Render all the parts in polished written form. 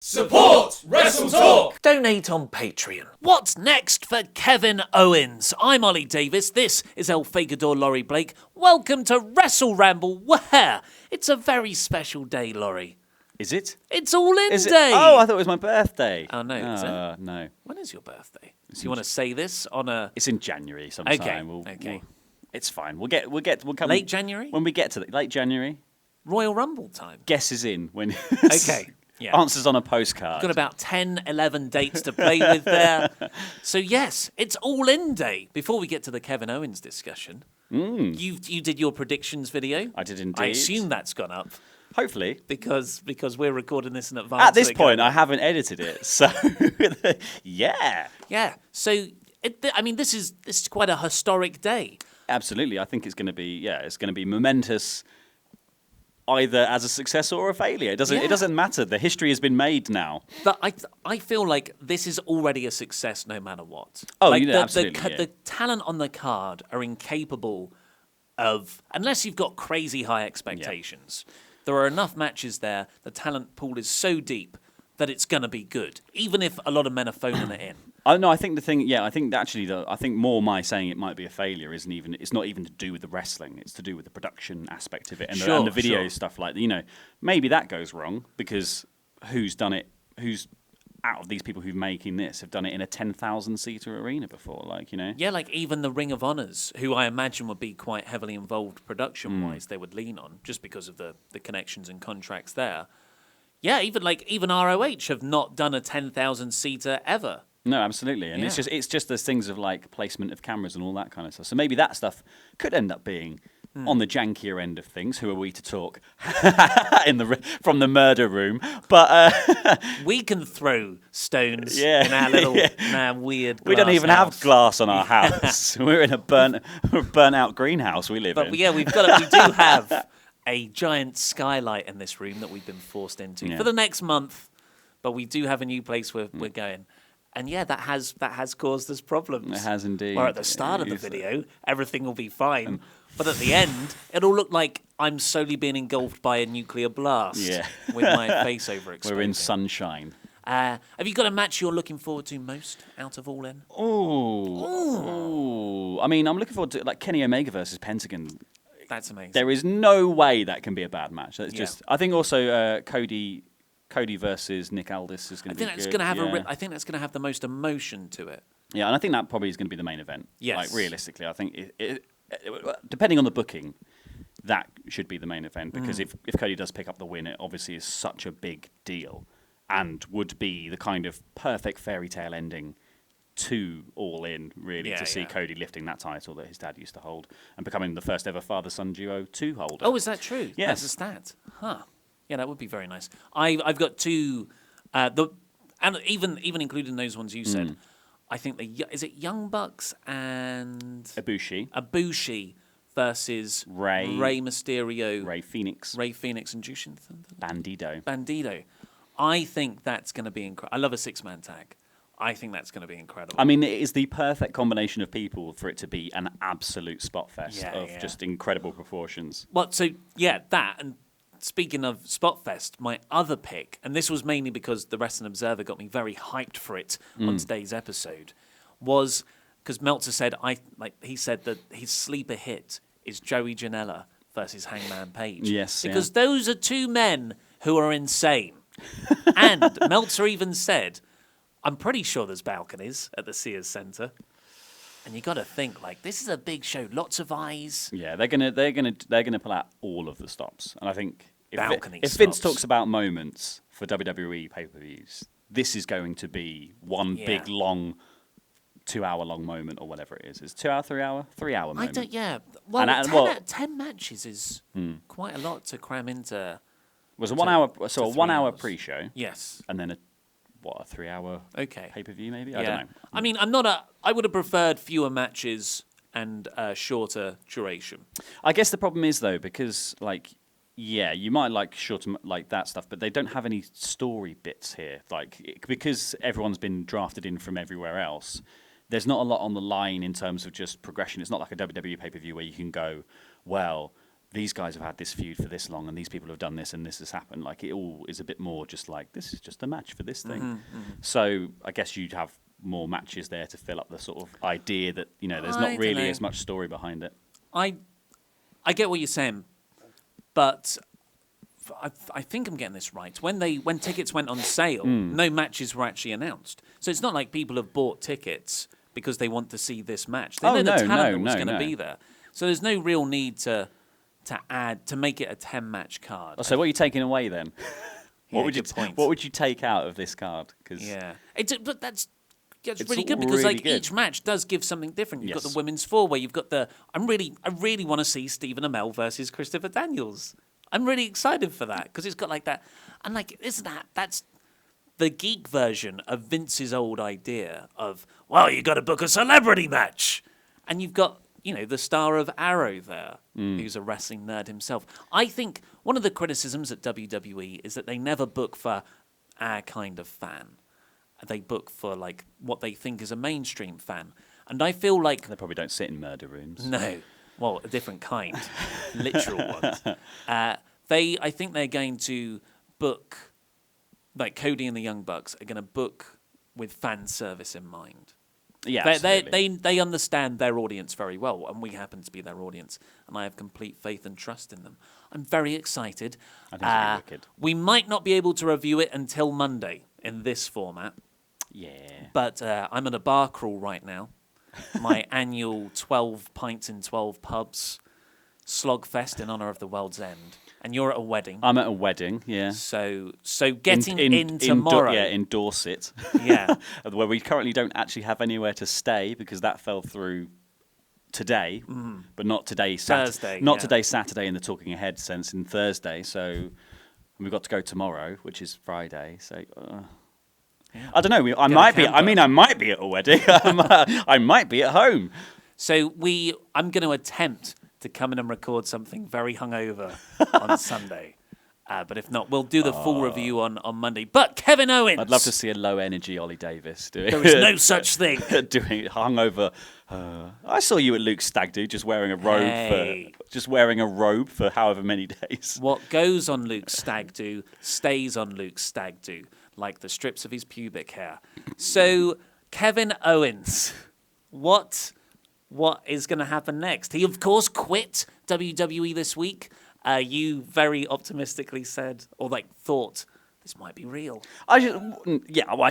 Support WrestleTalk! Donate on Patreon. What's next for Kevin Owens? I'm Ollie Davis. This is El Fagador Laurie Blake. Welcome to WrestleRamble, where it's a very special day, Laurie. Is it? It's All-In Is it? Day. Oh, I thought it was my birthday. Oh, no, is it? No. When is your birthday? Do you want to say this on a... It's in January sometime. Okay. It's fine. We'll come Late January? When we get to late January. Royal Rumble time. Guess is in when. Okay. Yeah. Answers on a postcard. Got about 10, 11 dates to play with there. So yes, it's All-In Day. Before we get to the Kevin Owens discussion, you did your predictions video. I did indeed. I assume that's gone up. Hopefully. Because we're recording this in advance. At this point, I haven't edited it, so yeah. Yeah. So this is quite a historic day. Absolutely, I think it's going to be momentous. Either as a success or a failure. It doesn't matter. The history has been made now. But I feel like this is already a success no matter what. Oh, like absolutely. The talent on the card are incapable of, unless you've got crazy high expectations, there are enough matches there, the talent pool is so deep that it's going to be good, even if a lot of men are phoning it in. No, I think I think more my saying it might be a failure it's not even to do with the wrestling. It's to do with the production aspect of it and the video stuff like that. Maybe that goes wrong because who's out of these people who've making this have done it in a 10,000 seater arena before, Yeah, like even the Ring of Honors, who I imagine would be quite heavily involved production-wise, they would lean on just because of the connections and contracts there. Yeah, even ROH have not done a 10,000 seater ever. No, absolutely, and it's just those things of like placement of cameras and all that kind of stuff. So maybe that stuff could end up being on the jankier end of things. Who are we to talk from the murder room? But we can throw stones in our little weird. We don't even house. have glass on our house. We're in a burnt out greenhouse we live in. But we do have a giant skylight in this room that we've been forced into for the next month. But we do have a new place where we're going. And that has caused us problems. It has indeed. Where at the start of the video, everything will be fine. But at the end, it'll look like I'm slowly being engulfed by a nuclear blast with my face overexposed. We're in sunshine. Have you got a match you're looking forward to most out of All In? Ooh. I mean, I'm looking forward to Kenny Omega versus Pentagon. That's amazing. There is no way that can be a bad match. That's just. I think also Cody versus Nick Aldis is going to be good. I think that's going to have the most emotion to it. Yeah, and I think that probably is going to be the main event. Yes. Realistically, I think depending on the booking, that should be the main event because if Cody does pick up the win, it obviously is such a big deal and would be the kind of perfect fairy tale ending to All In, really, to see Cody lifting that title that his dad used to hold and becoming the first ever father-son duo to hold it. Oh, is that true? Yes. That's a stat. Huh. Yeah, that would be very nice. I've got two, and even including those ones you said, I think is it Young Bucks and Ibushi versus Rey Mysterio, Rey Fenix and Jushin Thunder, Bandido. I think that's going to be incredible. I love a 6-man tag. I think that's going to be incredible. I mean, it is the perfect combination of people for it to be an absolute spot fest just incredible proportions. Well, so that and. Speaking of Spotfest, my other pick, and this was mainly because the Wrestling Observer got me very hyped for it on today's episode, was because Meltzer said he said that his sleeper hit is Joey Janela versus Hangman Page. Yes, because those are two men who are insane. And Meltzer even said, "I'm pretty sure there's balconies at the Sears Center." And you got to think this is a big show, lots of eyes. Yeah, they're gonna pull out all of the stops, and I think if stops. Vince talks about moments for WWE pay-per-views, this is going to be one big long 2-hour long moment or whatever it is. It's 2 hour, 3 hour, 3 hour moment. Well, 10 matches is quite a lot to cram into. It was a 1 hour, so a 1 hour pre-show. Yes, and then a 3 hour pay-per-view maybe? I don't know. I mean, I would have preferred fewer matches and shorter duration. I guess the problem is though, because you might like shorter that stuff, but they don't have any story bits here. Because everyone's been drafted in from everywhere else, there's not a lot on the line in terms of just progression. It's not like a WWE pay-per-view where you can go, well, these guys have had this feud for this long, and these people have done this, and this has happened. Like, it all is a bit more just like, this is just a match for this thing. So I guess you'd have more matches there to fill up the sort of idea that, there's not really as much story behind it. I get what you're saying, but I think I'm getting this right. When tickets went on sale, no matches were actually announced. So it's not like people have bought tickets because they want to see this match. They know the talent that was going to be there. So there's no real need to make it a 10-match card. Oh, so what are you taking away then? What would you take out of this card? But that's really good because each match does give something different. You've got the women's 4-way. You've got I really want to see Stephen Amell versus Christopher Daniels. I'm really excited for that because it's got like that. And that's the geek version of Vince's old idea of, well, you got to book a celebrity match, and you've got the star of Arrow there, who's a wrestling nerd himself. I think one of the criticisms at WWE is that they never book for our kind of fan. They book for like what they think is a mainstream fan. And I feel like... They probably don't sit in murder rooms. No. Well, a different kind. Literal ones. I think they're going to book... Like Cody and the Young Bucks are going to book with fan service in mind. Yeah, they understand their audience very well, and we happen to be their audience, and I have complete faith and trust in them. I'm very excited. I think it'll be wicked. We might not be able to review it until Monday in this format. Yeah. But I'm at a bar crawl right now. My annual 12 pints in 12 pubs slogfest in honour of the World's End. And you're at a wedding. I'm at a wedding, yeah. So getting in tomorrow. In Dorset. Yeah. Where we currently don't actually have anywhere to stay because that fell through today, but not today, Thursday. Not today, Saturday in the talking ahead sense, in Thursday. So we've got to go tomorrow, which is Friday. So I don't know. I might be at a wedding. I might be at home. So I'm going to attempt to come in and record something very hungover on Sunday. But if not, we'll do the full review on Monday. But Kevin Owens! I'd love to see a low-energy Ollie Davis doing. There is no such thing. Doing hungover. I saw you at Luke's stag do, just wearing a robe for however many days. What goes on Luke's stag do stays on Luke's stag do, like the strips of his pubic hair. So Kevin Owens, what is going to happen next? He, of course, quit WWE this week. You very optimistically said, or thought, this might be real. I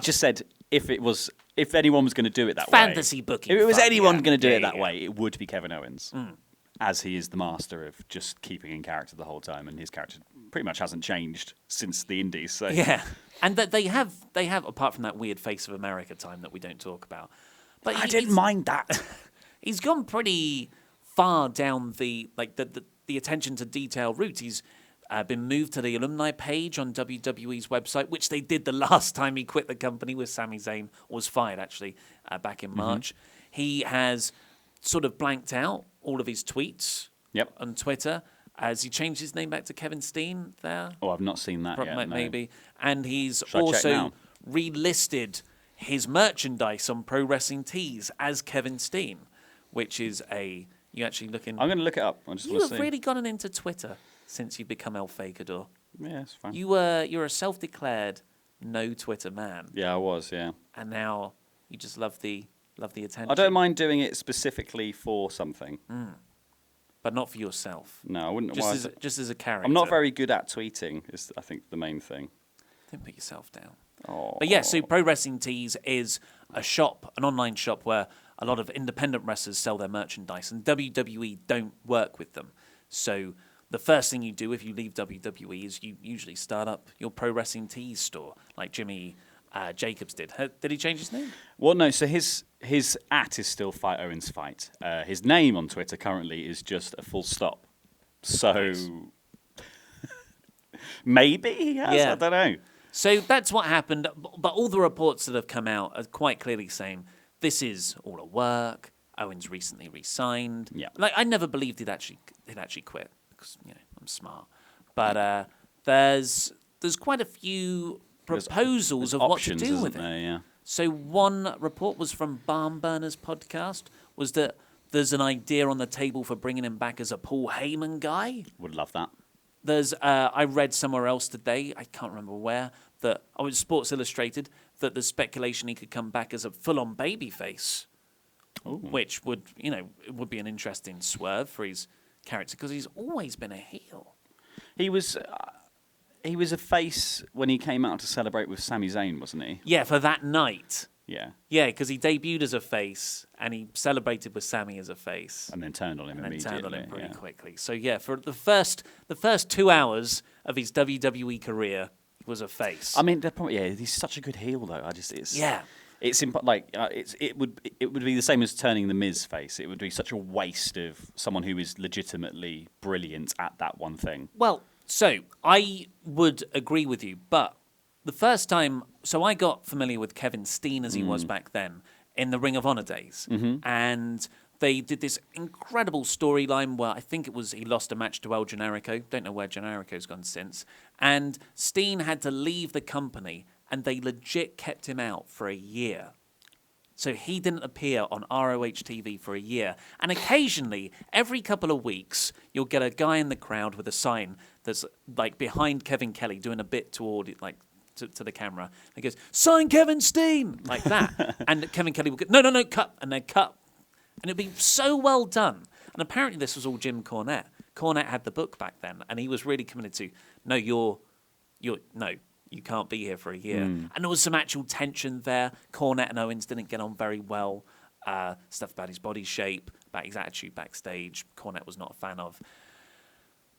just said if anyone was going to do it that way. Fantasy booking. If it was anyone going to do it that way, it would be Kevin Owens. As he is the master of just keeping in character the whole time, and his character pretty much hasn't changed since the Indies. So. Yeah, and that they have apart from that weird Face of America time that we don't talk about. But I didn't mind that. He's gone pretty far down the attention to detail route. He's been moved to the alumni page on WWE's website, which they did the last time he quit the company with Sami Zayn, or was fired actually, back in March. He has sort of blanked out all of his tweets on Twitter. Has he changed his name back to Kevin Steen there? Oh, I've not seen that yet. Maybe. And he's Should also relisted his merchandise on Pro Wrestling Tees as Kevin Steen, which is you actually looking. I'm going to look it up. You have really gotten into Twitter since you've become El Fakador. Yeah, it's fine. You're a self-declared no Twitter man. Yeah, I was. Yeah. And now you just love the attention. I don't mind doing it specifically for something. But not for yourself. No, I wouldn't. Just as a character. I'm not very good at tweeting. Is I think the main thing. Don't put yourself down. Oh. But yeah, so Pro Wrestling Tees is an online shop where a lot of independent wrestlers sell their merchandise, and WWE don't work with them. So the first thing you do if you leave WWE is you usually start up your Pro Wrestling Tees store, like Jimmy Jacobs did. Did he change his name? Well, no. So his @ is still Fight Owens Fight. His name on Twitter currently is just a full stop. So nice. Maybe he has. Yeah. I don't know. So that's what happened. But all the reports that have come out are quite clearly saying this is all a work. Owens recently re-signed. Yeah. I never believed he'd actually quit because I'm smart. But there's quite a few proposals of what to do with it. Yeah. So one report was from Barn Burners podcast was that There's an idea on the table for bringing him back as a Paul Heyman guy. Would love that. There's, I read somewhere else today, I can't remember where, that, it's Sports Illustrated, that there's speculation he could come back as a full-on babyface, which would, it would be an interesting swerve for his character, because he's always been a heel. He was a face when he came out to celebrate with Sami Zayn, wasn't he? Yeah, for that night. Yeah. Yeah, because he debuted as a face, and he celebrated with Sami as a face. And then turned on him immediately. And turned on him pretty quickly. So, yeah, for the first 2 hours of his WWE career, he was a face. I mean, he's such a good heel, though. It would be the same as turning the Miz face. It would be such a waste of someone who is legitimately brilliant at that one thing. Well, so I would agree with you, but the first time, so I got familiar with Kevin Steen as he was back then in the Ring of Honor days. And they did this incredible storyline where I think it was he lost a match to El Generico. Don't know where Generico's gone since. And Steen had to leave the company, and they legit kept him out for a year. So he didn't appear on ROH TV for a year. And occasionally, every couple of weeks, you'll get a guy in the crowd with a sign that's like behind Kevin Kelly doing a bit toward it, like to the camera. And he goes, "Sign Kevin Steen!" like that. And Kevin Kelly would go, no, cut. And they'd cut. And it'd be so well done. And apparently this was all Jim Cornette. Cornette had the book back then, and he was really committed to, no, you can't be here for a year. And there was some actual tension there. Cornette and Owens didn't get on very well. Stuff about his body shape, about his attitude backstage, Cornette was not a fan of.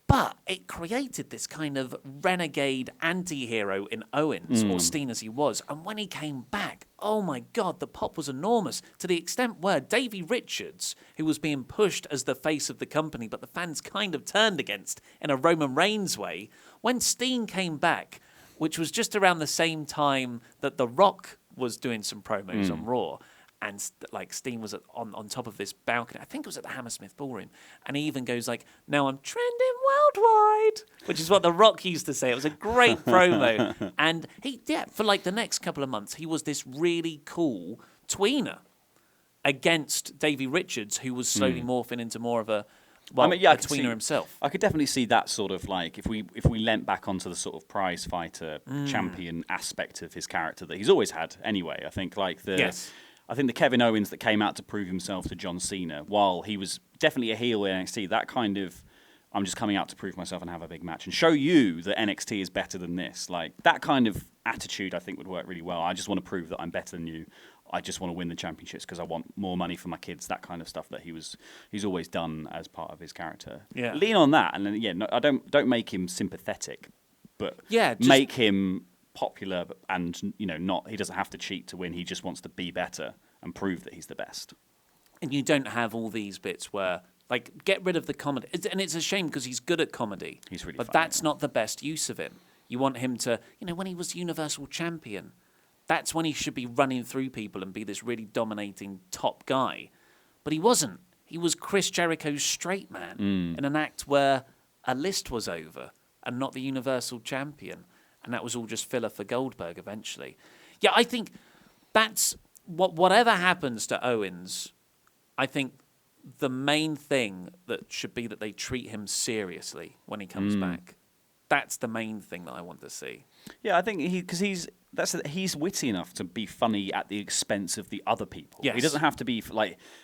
But it created this kind of renegade anti-hero in Owens, or Steen as he was. And when he came back, oh my God, the pop was enormous, to the extent where Davey Richards, who was being pushed as the face of the company, but the fans kind of turned against in a Roman Reigns way, when Steen came back, which was just around the same time that The Rock was doing some promos on Raw, and Steen was on top of this balcony. I think it was at the Hammersmith Ballroom, and he even goes like, "Now I'm trending worldwide," which is what The Rock used to say. It was a great promo, and for like the next couple of months, he was this really cool tweener against Davey Richards, who was slowly morphing into more of a tweener himself. I could definitely see that sort of like if we leant back onto the sort of prize fighter champion aspect of his character that he's always had anyway. I think I think the Kevin Owens that came out to prove himself to John Cena, while he was definitely a heel in NXT, that kind of, I'm just coming out to prove myself and have a big match and show you that NXT is better than this. Like, that kind of attitude I think would work really well. I just want to prove that I'm better than you. I just want to win the championships because I want more money for my kids. That kind of stuff that he's always done as part of his character. Yeah. Lean on that, and then I don't make him sympathetic, but make him popular, and not, he doesn't have to cheat to win. He just wants to be better and prove that he's the best. And you don't have all these bits where, like, get rid of the comedy. And it's a shame because he's good at comedy. He's really but funny, that's not the best use of him. You want him to, when he was Universal Champion, that's when he should be running through people and be this really dominating top guy. But he wasn't. He was Chris Jericho's straight man in an act where a list was over and not the Universal Champion. And that was all just filler for Goldberg eventually. Yeah, I think that's whatever happens to Owens, I think the main thing that should be that they treat him seriously when he comes back. That's the main thing that I want to see. Yeah, I think he's witty enough to be funny at the expense of the other people. Yes. He doesn't have to be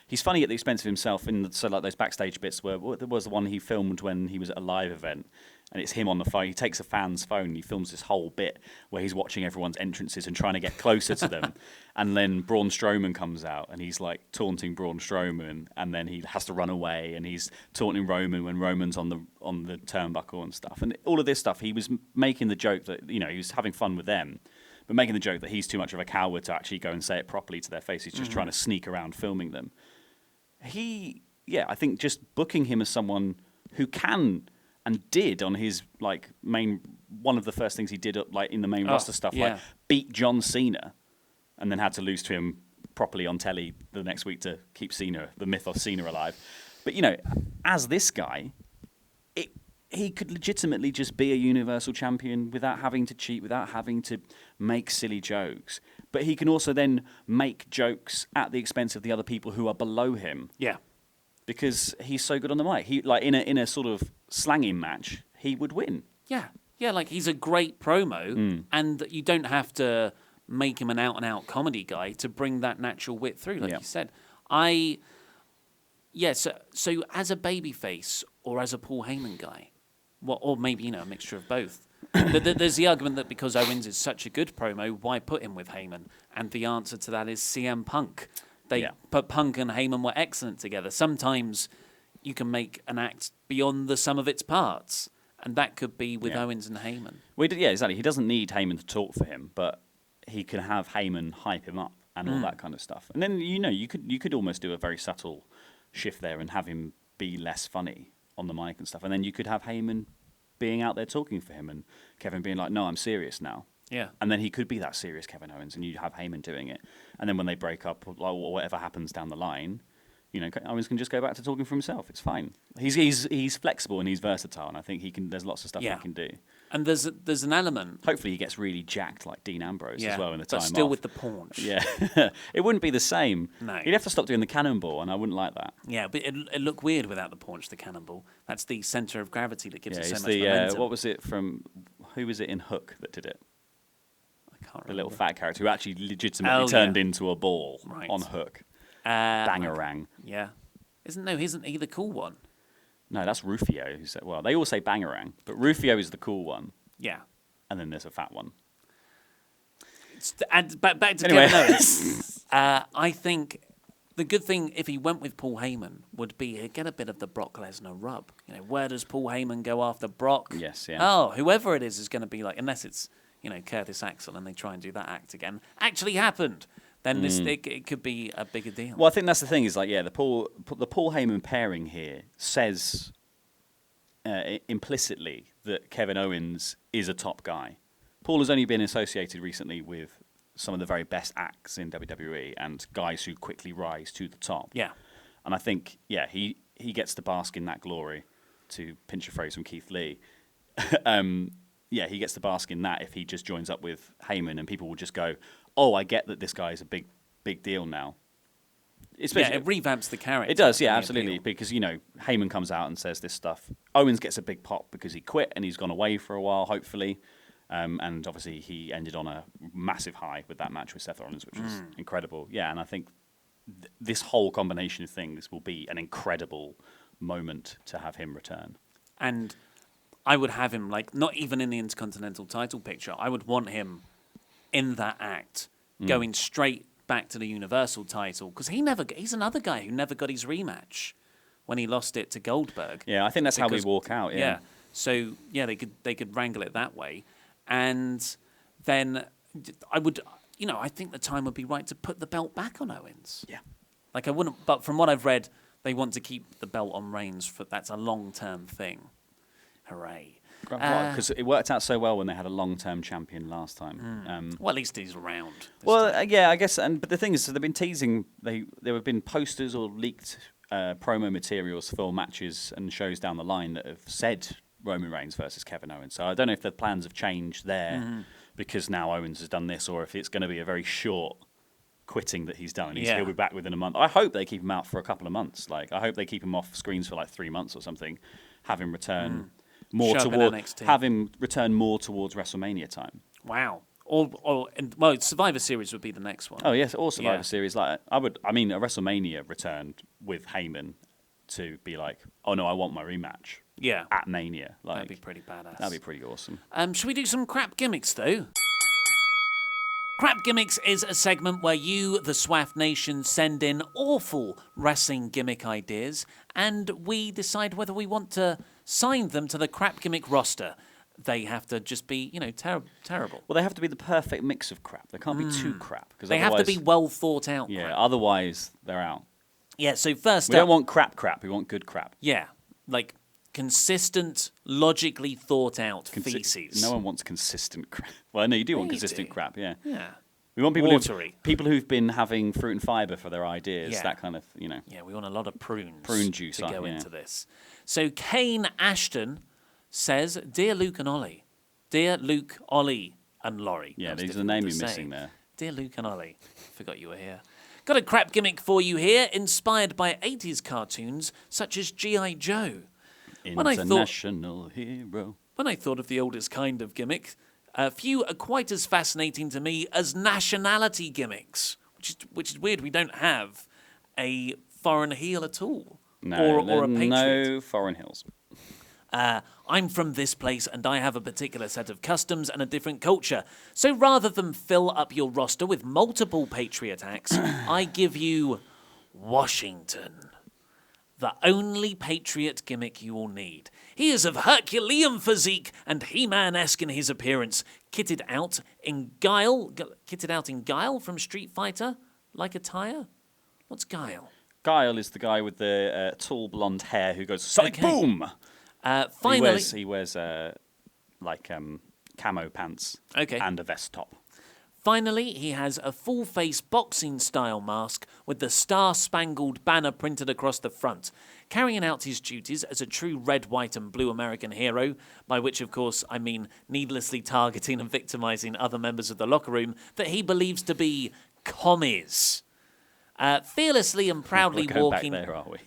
he's funny at the expense of himself those backstage bits where there was the one he filmed when he was at a live event. And it's him on the phone. He takes a fan's phone and he films this whole bit where he's watching everyone's entrances and trying to get closer to them. And then Braun Strowman comes out and he's like taunting Braun Strowman, and then he has to run away and he's taunting Roman when Roman's on the turnbuckle and stuff. And all of this stuff, he was making the joke that he was having fun with them, but making the joke that he's too much of a coward to actually go and say it properly to their face. He's just trying to sneak around filming them. I think just booking him as someone who can and did on his one of the first things he did in the main roster stuff, beat John Cena, and then had to lose to him properly on telly the next week to keep the myth of Cena alive. But as this guy, he could legitimately just be a Universal Champion without having to cheat, without having to make silly jokes. But he can also then make jokes at the expense of the other people who are below him. Yeah. because he's so good on the mic. He like in a sort of slanging match, he would win. Yeah, like he's a great promo, and you don't have to make him an out-and-out comedy guy to bring that natural wit through, like you said. So as a babyface or as a Paul Heyman guy, or maybe, a mixture of both. There's the argument that because Owens is such a good promo, why put him with Heyman? And the answer to that is CM Punk. But Punk and Heyman were excellent together. Sometimes you can make an act beyond the sum of its parts, and that could be with Owens and Heyman. Exactly. He doesn't need Heyman to talk for him, but he can have Heyman hype him up and all that kind of stuff. And then you could almost do a very subtle shift there and have him be less funny on the mic and stuff. And then you could have Heyman being out there talking for him and Kevin being like, no, I'm serious now. Yeah. And then he could be that serious Kevin Owens, and you'd have Heyman doing it. And then when they break up, or whatever happens down the line, Owens can just go back to talking for himself. It's fine. He's flexible and he's versatile, and I think he can. There's lots of stuff he can do. And there's an element. Hopefully, he gets really jacked like Dean Ambrose as well in the time but still off. with the paunch. Yeah, it wouldn't be the same. No, he'd have to stop doing the cannonball, and I wouldn't like that. Yeah, but it looked weird without the paunch, the cannonball. That's the center of gravity that gives it so much momentum. momentum. What was it from? Who was it in Hook that did it? I can't remember. The little fat character who actually legitimately turned into a ball on Hook. Bangarang. Yeah. Isn't he the cool one? No, that's Rufio. Who said, well, they all say Bangarang, but Rufio is the cool one. Yeah. And then there's a fat one. And back to Kevin Owens. I think the good thing if he went with Paul Heyman would be he'd get a bit of the Brock Lesnar rub. Where does Paul Heyman go after Brock? Yes, yeah. Oh, whoever it is going to be like, unless it's Curtis Axel and they try and do that act again. Actually happened. Then it could be a bigger deal. Well, I think that's the thing is the Paul Heyman pairing here says implicitly that Kevin Owens is a top guy. Paul has only been associated recently with some of the very best acts in WWE and guys who quickly rise to the top. Yeah. And I think, he gets to bask in that glory, to pinch a phrase from Keith Lee. He gets to bask in that if he just joins up with Heyman, and people will just go, oh, I get that this guy is a big deal now. Especially, it revamps the character. It does, absolutely, because, Heyman comes out and says this stuff. Owens gets a big pop because he quit and he's gone away for a while, hopefully. And obviously he ended on a massive high with that match with Seth Rollins, which was incredible. Yeah, and I think this whole combination of things will be an incredible moment to have him return. And I would have him, not even in the Intercontinental title picture. I would want him in that act, going straight back to the Universal title, because he's another guy who never got his rematch when he lost it to Goldberg. Yeah, I think that's how we walk out. Yeah. So they could wrangle it that way, and then I would, I think the time would be right to put the belt back on Owens. Yeah. I wouldn't, but from what I've read, they want to keep the belt on Reigns that's a long-term thing. Hooray. Because it worked out so well when they had a long-term champion last time. Well, at least he's around. I guess. But the thing is, so they've been teasing. There have been posters or leaked promo materials for matches and shows down the line that have said Roman Reigns versus Kevin Owens. So I don't know if the plans have changed there because now Owens has done this, or if it's going to be a very short quitting that he's done, and he'll be back within a month. I hope they keep him out for a couple of months. I hope they keep him off screens for 3 months or something. Have him return. Have him return more towards WrestleMania time. Wow. Survivor Series would be the next one. Oh yes, or Survivor Series. A WrestleMania returned with Heyman to be like, oh no, I want my rematch. Yeah. At Mania. That'd be pretty badass. That'd be pretty awesome. Should we do some crap gimmicks though? Crap Gimmicks is a segment where you, the SWAF Nation, send in awful wrestling gimmick ideas, and we decide whether we want to sign them to the Crap Gimmick roster. They have to just be, terrible. Well, they have to be the perfect mix of crap. They can't be too crap. They have to be well thought out. Yeah, crap. otherwise they're out. Yeah, so first we don't want crap. We want good crap. Yeah, consistent, logically thought out feces. No one wants consistent crap. Well, no, you do want consistent crap, yeah. Yeah. We want people who've been having fruit and fibre for their ideas, that kind of, Yeah, we want a lot of prune juice to go into this. So Kane Ashton says, Dear Luke and Ollie. Dear Luke, Ollie and Laurie. Yeah, these are the name you're missing there. Dear Luke and Ollie. Forgot you were here. Got a crap gimmick for you here, inspired by 80s cartoons such as G.I. Joe. International hero. When I thought of the oldest kind of gimmick, few are quite as fascinating to me as nationality gimmicks, which is weird. We don't have a foreign heel at all, or a patriot. No foreign heels. I'm from this place and I have a particular set of customs and a different culture. So rather than fill up your roster with multiple patriot acts, I give you Washington. The only patriot gimmick you will need. He is of Herculean physique and He-Man-esque in his appearance, kitted out in Guile from Street Fighter, like attire. What's Guile? Guile is the guy with the tall blonde hair who goes Sonic Boom. Finally, he wears camo pants and a vest top. Finally, he has a full-face boxing-style mask with the Star-Spangled Banner printed across the front, carrying out his duties as a true red, white and blue American hero, by which, of course, I mean needlessly targeting and victimizing other members of the locker room that he believes to be commies. Fearlessly and proudly walking... Back there, are we?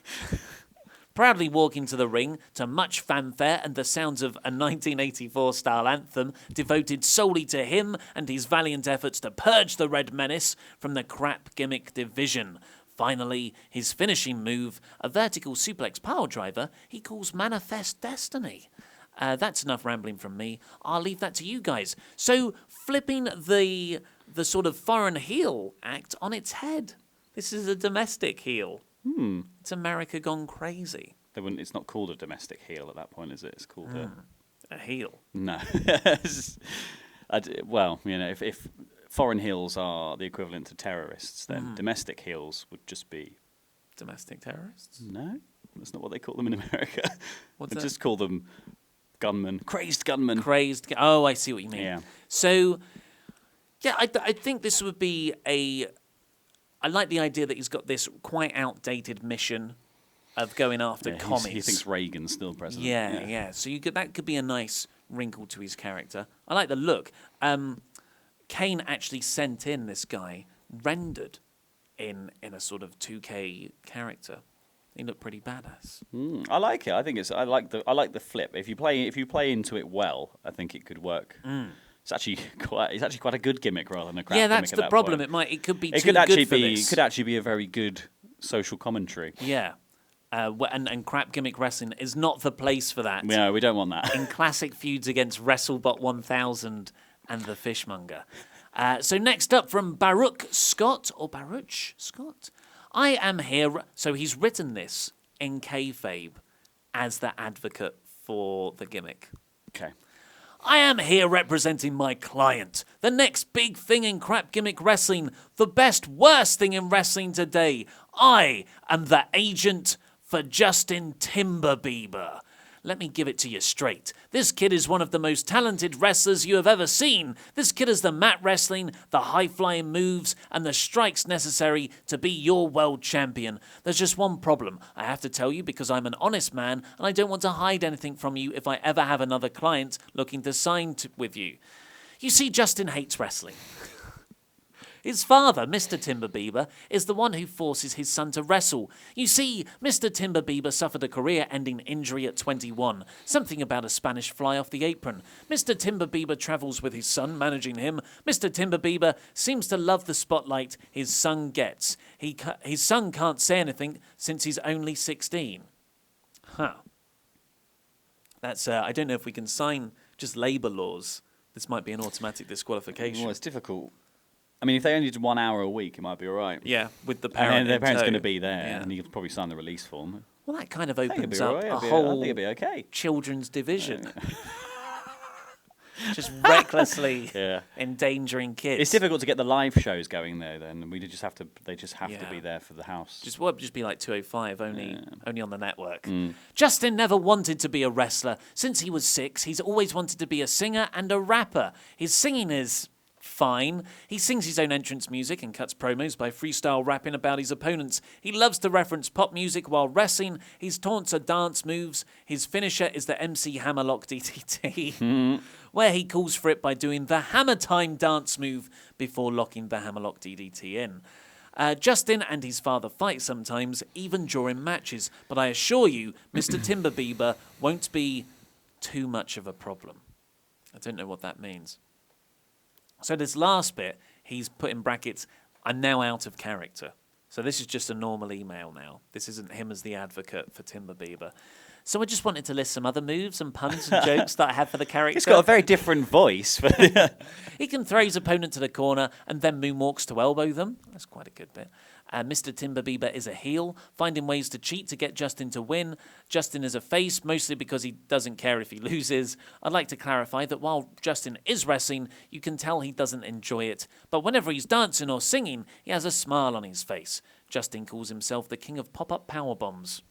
Proudly walking to the ring to much fanfare and the sounds of a 1984-style anthem devoted solely to him and his valiant efforts to purge the Red Menace from the crap gimmick division. Finally, his finishing move, a vertical suplex power driver, he calls Manifest Destiny. That's enough rambling from me. I'll leave that to you guys. So, flipping the sort of foreign heel act on its head. This is a domestic heel. It's America gone crazy. It's not called a domestic heel at that point, is it? It's called a heel. No. Well, if foreign heels are the equivalent to terrorists, then domestic heels would just be... Domestic terrorists? No, that's not what they call them in America. What's they that? just call them gunmen. Crazed gunmen. Oh, I see what you mean. Yeah. So, yeah, I think this would be a... I like the idea that he's got this quite outdated mission of going after commies. He thinks Reagan's still president. Yeah. So that could be a nice wrinkle to his character. I like the look. Kane actually sent in this guy rendered in a sort of 2K character. He looked pretty badass. I like it. I think I like the flip. If you play into it well, I think it could work. It's actually quite a good gimmick rather than a crap gimmick. Yeah, that's the problem. It could be too good for this. It could actually be a very good social commentary. Yeah. And crap gimmick wrestling is not the place for that. No, we don't want that. In classic feuds against WrestleBot 1000 and the Fishmonger. So next up from Baruch Scott. I am here. So he's written this in kayfabe as the advocate for the gimmick. Okay. I am here representing my client. The next big thing in crap gimmick wrestling. The best, worst thing in wrestling today. I am the agent for Justin Timberbieber. Let me give it to you straight. This kid is one of the most talented wrestlers you have ever seen. This kid has the mat wrestling, the high-flying moves, and the strikes necessary to be your world champion. There's just one problem, I have to tell you, because I'm an honest man, and I don't want to hide anything from you if I ever have another client looking to sign with you. You see, Justin hates wrestling. His father, Mr. Timberbieber, is the one who forces his son to wrestle. You see, Mr. Timberbieber suffered a career-ending injury at 21. Something about a Spanish fly off the apron. Mr. Timberbieber travels with his son, managing him. Mr. Timberbieber seems to love the spotlight his son gets. His son can't say anything since he's only 16. That's, I don't know if we can sign just labour laws. This might be an automatic disqualification. Well, it's difficult. I mean, if they only did 1 hour a week, it might be all right. Yeah, with the parent. And their parent's going to be there, yeah. and you could probably sign the release form. Well, that kind of opens up right. a whole I think it'd be okay. children's division. Just recklessly endangering kids. It's difficult to get the live shows going there. Then they just have to be there for the house. Just be like 205, only on the network. Justin never wanted to be a wrestler. Since he was 6, he's always wanted to be a singer and a rapper. His singing is fine. He sings his own entrance music and cuts promos by freestyle rapping about his opponents. He loves to reference pop music while wrestling. His taunts are dance moves. His finisher is the MC Hammerlock DDT, where he calls for it by doing the Hammer Time dance move before locking the Hammerlock DDT in. Justin and his father fight sometimes, even during matches, but I assure you, Mr. Timberbieber won't be too much of a problem. I don't know what that means. So this last bit, he's put in brackets, I'm now out of character. So this is just a normal email now. This isn't him as the advocate for Timberbieber. So I just wanted to list some other moves and puns and jokes that I have for the character. He's got a very different voice. He can throw his opponent to the corner and then moonwalks to elbow them. That's quite a good bit. Mr. Timberbieber is a heel, finding ways to cheat to get Justin to win. Justin is a face, mostly because he doesn't care if he loses. I'd like to clarify that while Justin is wrestling, you can tell he doesn't enjoy it. But whenever he's dancing or singing, he has a smile on his face. Justin calls himself the king of pop-up power bombs.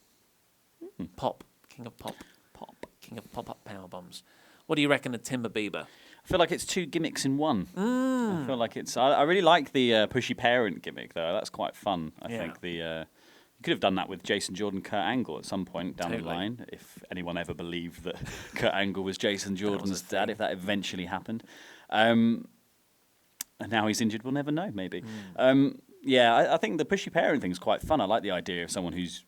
Pop. King of pop. Pop. King of pop-up power bombs. What do you reckon of Timberbieber? I feel like it's two gimmicks in one. I feel like it's. I really like the pushy parent gimmick though. That's quite fun. I think you could have done that with Jason Jordan, Kurt Angle at some point down the line. If anyone ever believed that Kurt Angle was Jason Jordan's dad, if that eventually happened, and now he's injured, we'll never know. Maybe. I think the pushy parent thing is quite fun. I like the idea of someone who's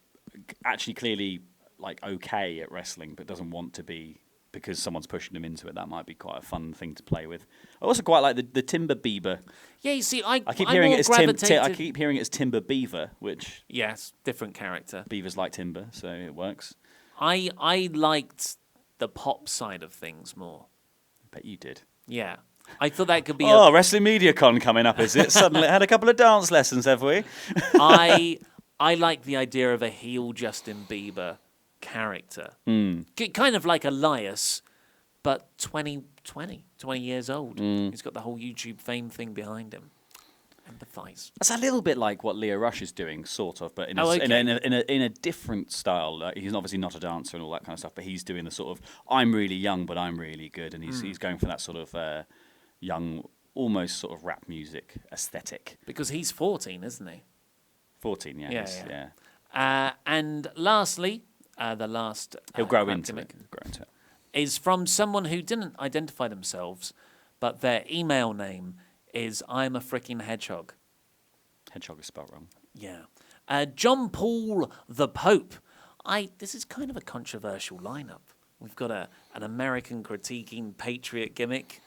actually clearly like okay at wrestling, but doesn't want to be because someone's pushing them into it. That might be quite a fun thing to play with. I also quite like the Timberbieber. Yeah, you see, I keep hearing it as I keep hearing it as Timberbeaver, which yes, different character. Beavers like timber, so it works. I liked the pop side of things more. I bet you did. Yeah. I thought that could be Wrestling Media Con coming up, is it? Suddenly had a couple of dance lessons, have we? I like the idea of a heel Justin Bieber character. Kind of like Elias, but 20 years old. He's got the whole YouTube fame thing behind him. Empathise. That's a little bit like what Leo Rush is doing, sort of, but in a different style. He's obviously not a dancer and all that kind of stuff, but he's doing the sort of, I'm really young, but I'm really good, and he's going for that sort of young, almost sort of rap music aesthetic. Because he's 14, isn't he? 14, yes. Yeah. And lastly, the last he'll grow into it. Is from someone who didn't identify themselves, but their email name is I'm a freaking hedgehog. Hedgehog is spelled wrong. Yeah. John Paul the Pope. This is kind of a controversial lineup. We've got an American critiquing patriot gimmick.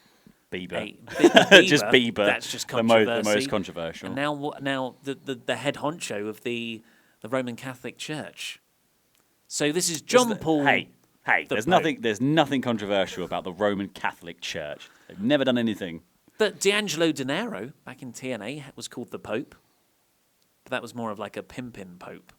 Bieber. Bieber. Just Bieber. That's just controversy. The most controversial. And now the head honcho of the Roman Catholic Church. So this is John Paul. Hey, there's nothing controversial about the Roman Catholic Church. They've never done anything. But D'Angelo De Niro, back in TNA, was called the Pope. But that was more of like a pimpin' Pope.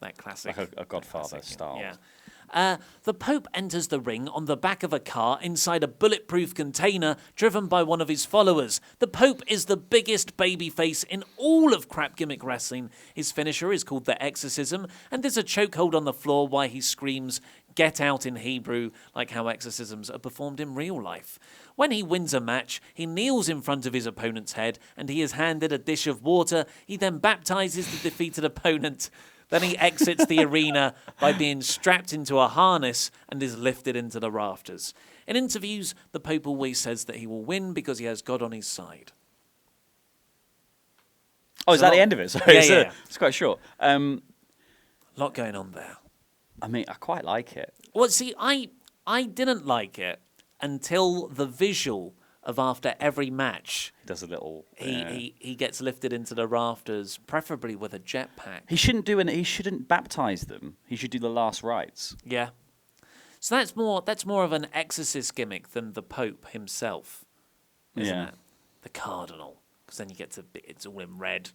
That classic. Like a Godfather style. Yeah. The Pope enters the ring on the back of a car inside a bulletproof container driven by one of his followers. The Pope is the biggest babyface in all of crap gimmick wrestling. His finisher is called the Exorcism, and there's a chokehold on the floor while he screams, "Get out" in Hebrew, like how exorcisms are performed in real life. When he wins a match, he kneels in front of his opponent's head, and he is handed a dish of water. He then baptizes the defeated opponent. Then he exits the arena by being strapped into a harness and is lifted into the rafters. In interviews, the Pope always says that he will win because he has God on his side. Oh, is that the end of it? Sorry, yeah. It's quite short. A lot going on there. I mean, I quite like it. Well, see, I didn't like it until the visual of after every match. He does a little. He gets lifted into the rafters, preferably with a jetpack. He shouldn't baptize them. He should do the last rites. Yeah. So that's more of an exorcist gimmick than the Pope himself, isn't it? The Cardinal, because then you get it's all in red,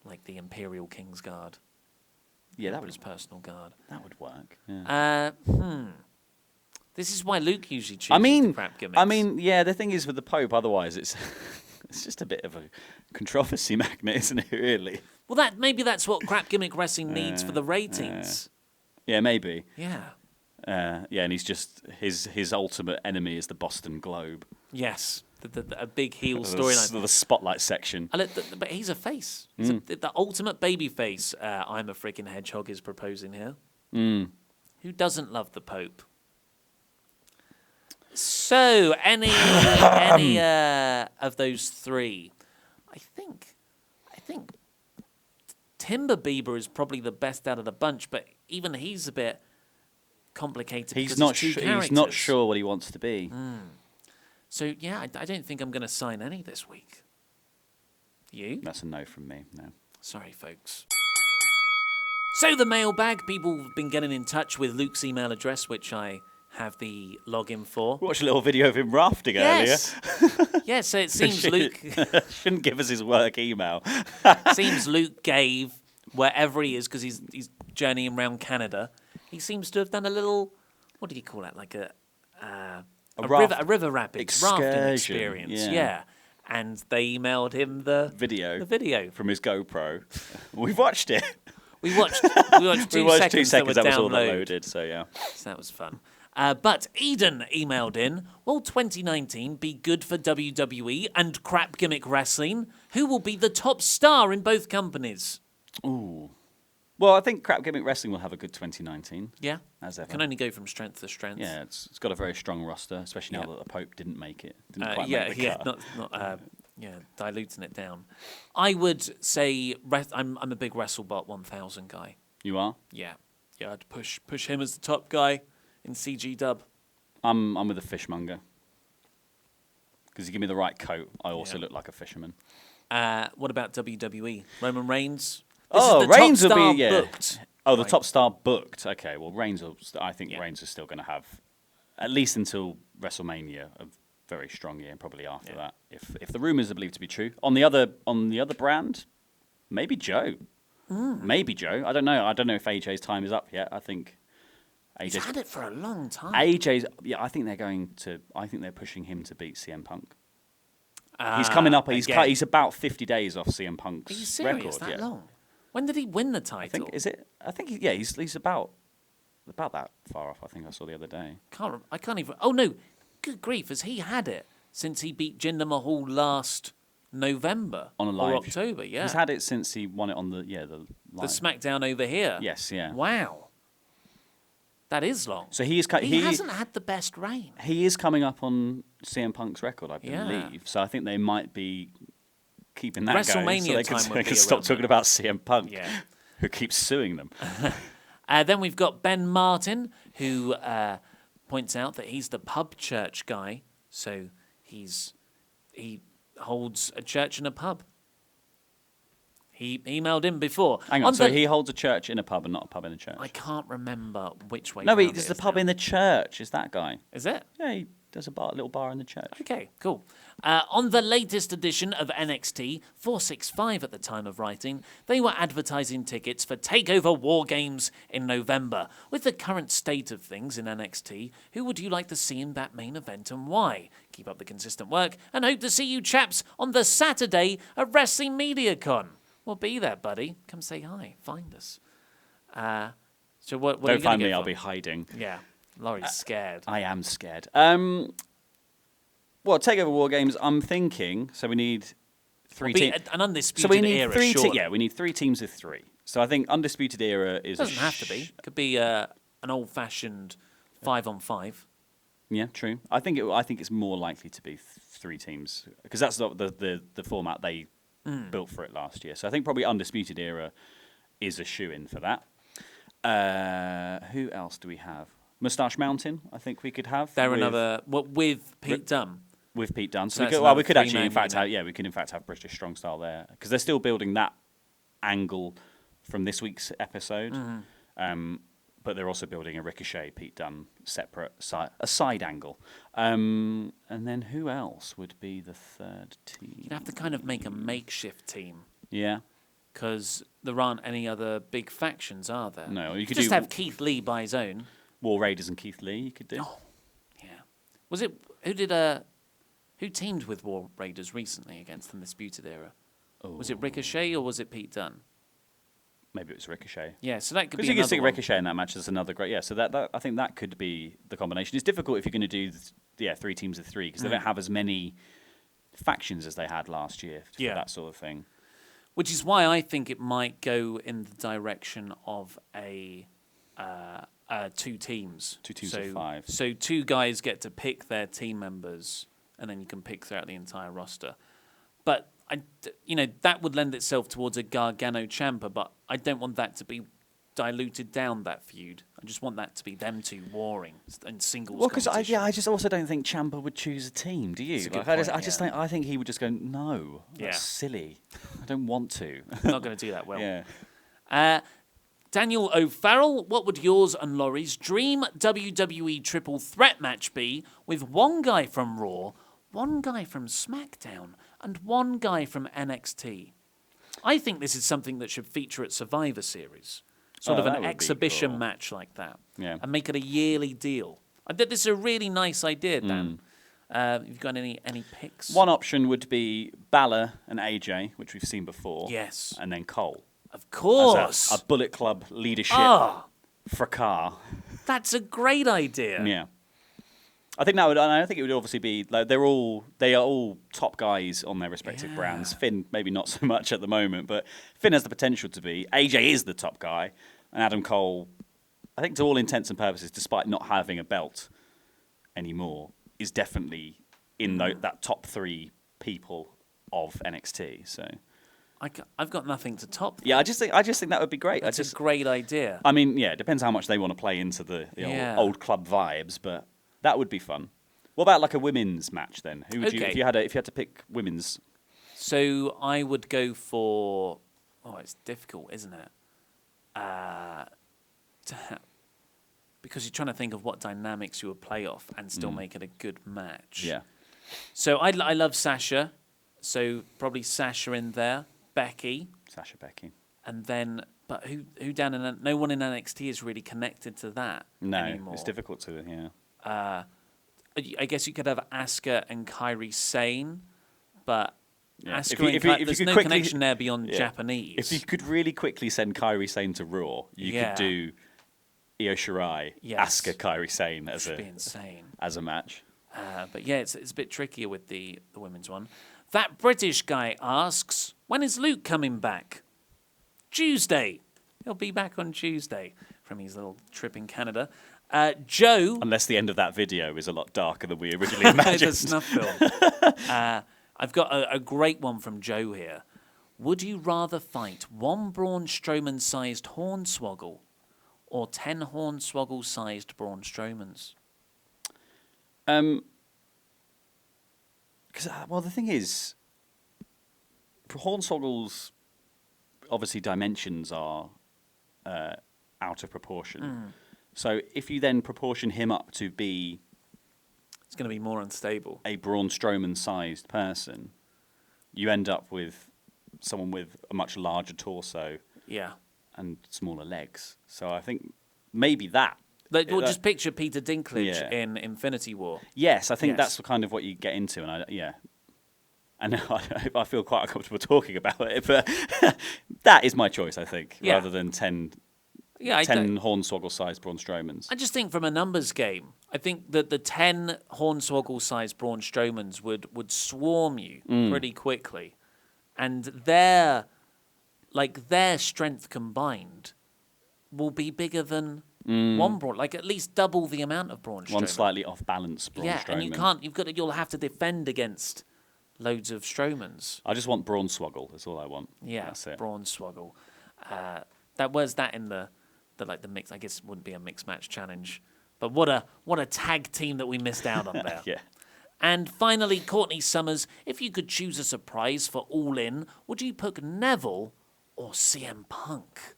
like the Imperial King's Guard. Yeah, that was his personal guard. That would work. Yeah. This is why Luke usually chooses the crap gimmicks. I mean, yeah, the thing is with the Pope, otherwise it's just a bit of a controversy magnet, isn't it, really? Well, maybe that's what crap gimmick wrestling needs for the ratings. Yeah, maybe. Yeah. And he's just, his ultimate enemy is the Boston Globe. Yes, a big heel storyline. The spotlight section. But he's a face. He's the ultimate baby face. I'm a freaking hedgehog is proposing here. Who doesn't love the Pope? So, any of those three, I think think Timber Bieber is probably the best out of the bunch, but even he's a bit complicated. He's because not. it's two He's not characters. sure what he wants to be. So yeah, I don't think I'm going to sign any this week. You? That's a no from me. No. Sorry, folks. So the mailbag, people have been getting in touch with Luke's email address, which I have the login for. Watch a little video of him rafting Yes. Yeah, so it seems Luke Shouldn't give us his work email. seems Luke gave wherever he is because he's journeying around Canada. He seems to have done a little, what do you call that? Like a river rapids rafting excursion, experience. yeah. And they emailed him the video. from his GoPro. We've watched it. We watched 2 seconds, 2 seconds. that That was all downloaded. downloaded. So yeah. So that was fun. But Eden emailed in, will 2019 be good for WWE and crap gimmick wrestling? Who will be the top star in both companies? Ooh. Well, I think crap gimmick wrestling will have a good 2019. Yeah, As ever. can only go from strength to strength. Yeah, it's got a very strong roster, especially now Yeah. that the Pope didn't make it. Didn't quite yeah, make the yeah, cut. not diluting it down. I would say I'm a big WrestleBot 1000 guy. You are? Yeah, I'd push him as the top guy in CG dub. I'm with the fishmonger. Because you give me the right coat, I also Yeah. look like a fisherman. What about WWE? Roman Reigns. Reigns will top be star booked. Oh, the Right. top star booked. Okay, well, Reigns will. I think Yeah. Reigns is still going to have, at least until WrestleMania, a very strong year, and probably after Yeah. that, if the rumors are believed to be true. On the other brand, maybe Joe. Maybe Joe. I don't know. I don't know if AJ's time is up yet. I think He's had it for a long time. AJ's. Yeah, I think they're going to. I think they're pushing him to beat CM Punk. He's coming up. again. He's about 50 days off CM Punk's Are you serious? record. That yeah. long? When did he win the I title? think is it. I think he's about that far off. I think I saw the other day. I can't even. Oh no! Good grief! Has he had it since he beat Jinder Mahal last November On a or live. October? Yeah, He's had it since he won it on the the live. SmackDown over here. Yes, yeah. Wow, that is long. So he hasn't had the best reign. he is coming up on CM Punk's record, I Yeah. believe. So I think they might be keeping that going, so WrestleMania they time would they be can stop around talking then. about CM Punk, Yeah. who keeps suing them. Then we've got Ben Martin, who points out that he's the pub church guy. So he holds a church and a pub. He emailed in before. Hang on, so he holds a church in a pub and not a pub in a church. I can't remember which way. No, round but there's it the is pub now. in the church. Is that guy? Is it? Yeah, he does a little bar in the church. Okay, cool. On the latest edition of NXT 465 at the time of writing, they were advertising tickets for TakeOver War Games in November. With the current state of things in NXT, who would you like to see in that main event and why? Keep up the consistent work and hope to see you chaps on the Saturday at Wrestling MediaCon. We'll be there, buddy. Come say hi. Find us. So what are Don't you gonna find go me, I'll for? be hiding. Yeah, Laurie's scared. I am scared. Well, TakeOver War Games, I'm thinking, so we need three Be teams. an undisputed So we need era, three surely. we need 3 teams of 3. So I think Undisputed Era is Doesn't have to be. Could be an old-fashioned 5-on-5. Yeah, true. I think it's more likely to be 3 teams because that's the format they built for it last year. So I think probably Undisputed Era is a shoe-in for that. Who else do we have? Moustache Mountain, I think we could have. They're with- another with Pete Dunne. with Pete Dunne. So So that's we another could actually, in three-man fact, unit. we could in fact have British Strong Style there because they're still building that angle from this week's episode. But they're also building a Ricochet, Pete Dunne separate a side angle. And then who else would be the third team? You'd have to kind of make a makeshift team Yeah. because there aren't any other big factions, are there? No, you could just do- have Keith Lee by his own. War Raiders and Keith Lee. You could do. Yeah. Was it who teamed with War Raiders recently against the Undisputed Era? Was it Ricochet or was it Pete Dunne? Maybe it was Ricochet. Yeah, so that could Because be you could another stick one. Ricochet in that match as another great. Yeah, so that I think that could be the combination. It's difficult if you're going to do 3 teams of 3 because they don't have as many factions as they had last year for Yeah. that sort of thing. Which is why I think it might go in the direction of a 2 teams. 2 teams so, of 5. So 2 guys get to pick their team members, and then you can pick throughout the entire roster. But that would lend itself towards a Gargano Ciampa, but I don't want that to be diluted down, that feud. I just want that to be them two warring in singles. Well, because competition. I just also don't think Ciampa would choose a team. Do you? That's a good I point, just yeah. think I think he would just go, no, Yeah. that's silly. I don't want to. Not going to do that well. Yeah. Daniel O'Farrell, what would yours and Laurie's dream WWE triple threat match be with one guy from Raw, one guy from SmackDown, and one guy from NXT? I think this is something that should feature at Survivor Series. Sort of that an would be exhibition cool. match like that. Yeah. And make it a yearly deal. I think this is a really nice idea, Dan. You've got any picks? One option would be Balor and AJ, which we've seen before. Yes. And then Cole. Of course. As a Bullet Club leadership fracas. That's a great idea. Yeah. I think that would. And I think it would obviously be. Like, they are all top guys on their respective brands. Finn, maybe not so much at the moment, but Finn has the potential to be. AJ is the top guy, and Adam Cole, I think to all intents and purposes, despite not having a belt anymore, is definitely in that top 3 people of NXT. So. I've got nothing to top that. Yeah, I just think that would be great. That's a great idea. I mean, yeah, it depends how much they want to play into the old club vibes, but that would be fun. What about like a women's match then? Who would you if you had to pick women's? So I would go for. Oh, it's difficult, isn't it? Because you're trying to think of what dynamics you would play off and still make it a good match. Yeah. So I love Sasha, so probably Sasha in there. Becky, and then, but who down in no one in NXT is really connected to that anymore. It's difficult to, yeah. I guess you could have Asuka and Kairi Sane, but Asuka there's no connection there beyond Japanese. If you could really quickly send Kairi Sane to Raw, you could do Io Shirai, Asuka, Kairi Sane as be insane as a match. But yeah, it's a bit trickier with the women's one. That British guy asks, when is Luke coming back? Tuesday. He'll be back on Tuesday from his little trip in Canada. Joe... Unless the end of that video is a lot darker than we originally imagined. It's a snuff film. I've got a great one from Joe here. Would you rather fight one Braun Strowman-sized Hornswoggle or 10 Hornswoggle-sized Braun Strowmans? Because the thing is, Hornswoggle's obviously dimensions are out of proportion. So if you then proportion him up to be, it's going to be more unstable. A Braun Strowman-sized person, you end up with someone with a much larger torso, and smaller legs. So I think maybe that. Just picture Peter Dinklage in Infinity War. Yes, I think that's kind of what you get into, and I know I feel quite uncomfortable talking about it, but that is my choice, I think, rather than 10 Hornswoggle-sized Braun Strowmans. I just think from a numbers game, I think that the 10 Hornswoggle-sized Braun Strowmans would swarm you pretty quickly, and their strength combined will be bigger than one Braun, like at least double the amount of Braun Strowman. One slightly off-balance Braun Strowman. And you'll have to defend against loads of Strowmans. I just want Braun Swoggle. That's all I want. Yeah, that's it. Braun Swoggle. That was that in the mix. I guess it wouldn't be a mixed match challenge, but what a tag team that we missed out on there. Yeah. And finally, Courtney Summers, if you could choose a surprise for All In, would you pick Neville or CM Punk?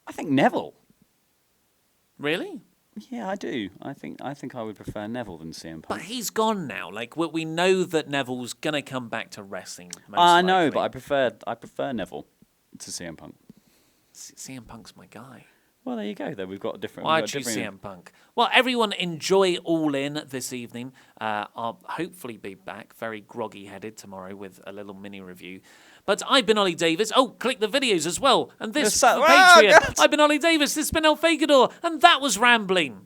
I think Neville. Really? Yeah, I do. I think I would prefer Neville than CM Punk. But he's gone now. Like we know that Neville's gonna come back to wrestling. I know, but I prefer Neville to CM Punk. CM Punk's my guy. Well, there you go. Then we've got a different. Well, I choose CM Punk. Well, everyone enjoy All In this evening. I'll hopefully be back very groggy-headed tomorrow with a little mini review. But I've been Ollie Davis. Oh, click the videos as well. And this for Patreon. I've been Ollie Davis. This has been El Fagador. And that was Rambling.